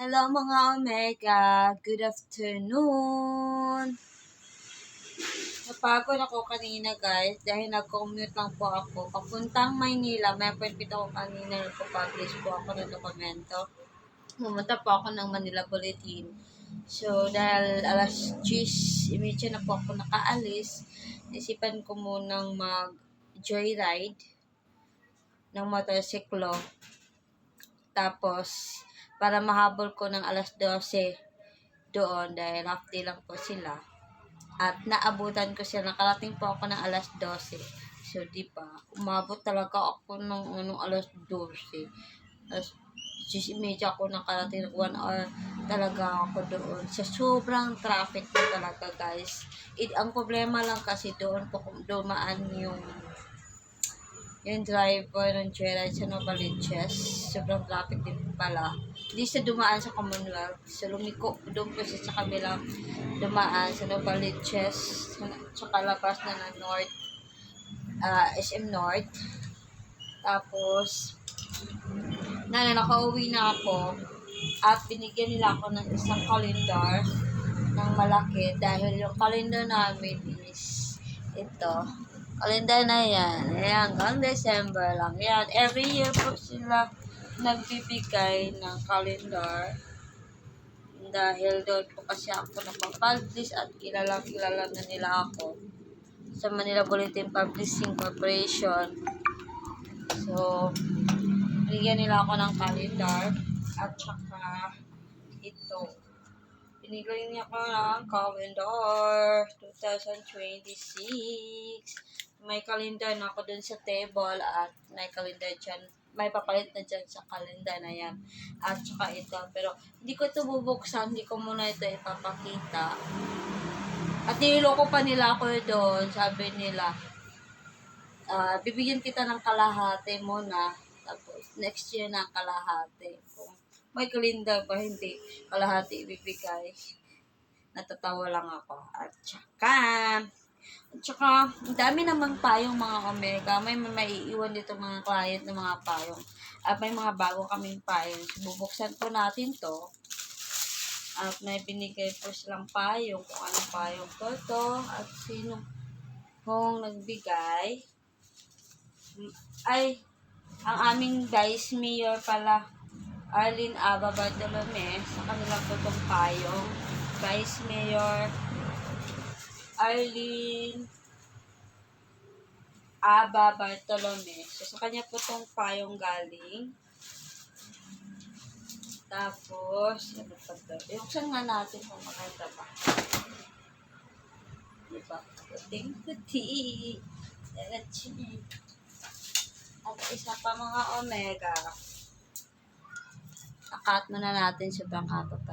Hello mga Omega, good afternoon. Napagod ako kanina guys dahil nag-commute lang po ako. Papuntang Maynila, may appointment ako kanina, nagpo-publish po ako ng dokumento. Pumunta po ako ng Manila Bulletin. So dahil alas 10:30 na po ako nakaalis, isipan ko munang mag-joyride ng motorsiklo. Tapos, para mahabol ko ng alas 12 doon dahil half day lang po sila. At naabutan ko sila, nakarating po ako ng alas 12. So, di ba, umabot talaga ako ng alas 12. Alas 10:30 ako nakarating, 1 hour talaga ako doon. Sa sobrang traffic po talaga guys. Ang problema lang kasi doon po dumaan yung driver ng joyride sa Novaliches. Sobrang traffic din pala. Hindi siya dumaan sa Commonwealth. So, lumiko doon po siya sa kabilang dumaan sa Novaliches. Sa kalabas na ng North, SM North. Tapos, nakauwi na ako. At binigyan nila ako ng isang kalendar ng malaki. Dahil yung kalendar namin is ito. Kalendar na yan. Ayan, hanggang December lang. Yan, every year po sila nagbibigay ng calendar. Dahil doon po kasi ako napag-publish at kilala na nila ako sa Manila Bulletin Publishing Corporation. So, bigyan nila ako ng calendar at saka ito. Binigay niya ko ng calendar 2026. May calendar na ako dun sa table at may calendar dyan. May papalit na dyan sa calendar na yan. At saka ito. Pero hindi ko ito bubuksan. Hindi ko muna ito ipapakita. At niloko pa nila ako doon. Sabi nila, bibigyan kita ng kalahati muna. Tapos next year na kalahati. Kung may calendar ba, hindi kalahati ibibigay. Natatawa lang ako. At saka, ang dami namang payong mga Omega. May maiiwan dito mga client ng mga payong. At may mga bago kaming payong. So, bubuksan po natin to. At may binigay po silang payong. Kung anong payong po to. At sino kung nagbigay. Ay, ang aming Vice Mayor pala. Arlene Aba Bartolome. Sa kanila po itong payong. Vice Mayor Arlene Aba Bartolome. So, sa kanya po itong payong galing. Tapos, buksan nga natin kung maganda ba. Diba? Puting-puti. At isa pa mga Omega. Akat muna natin sa bangka pa.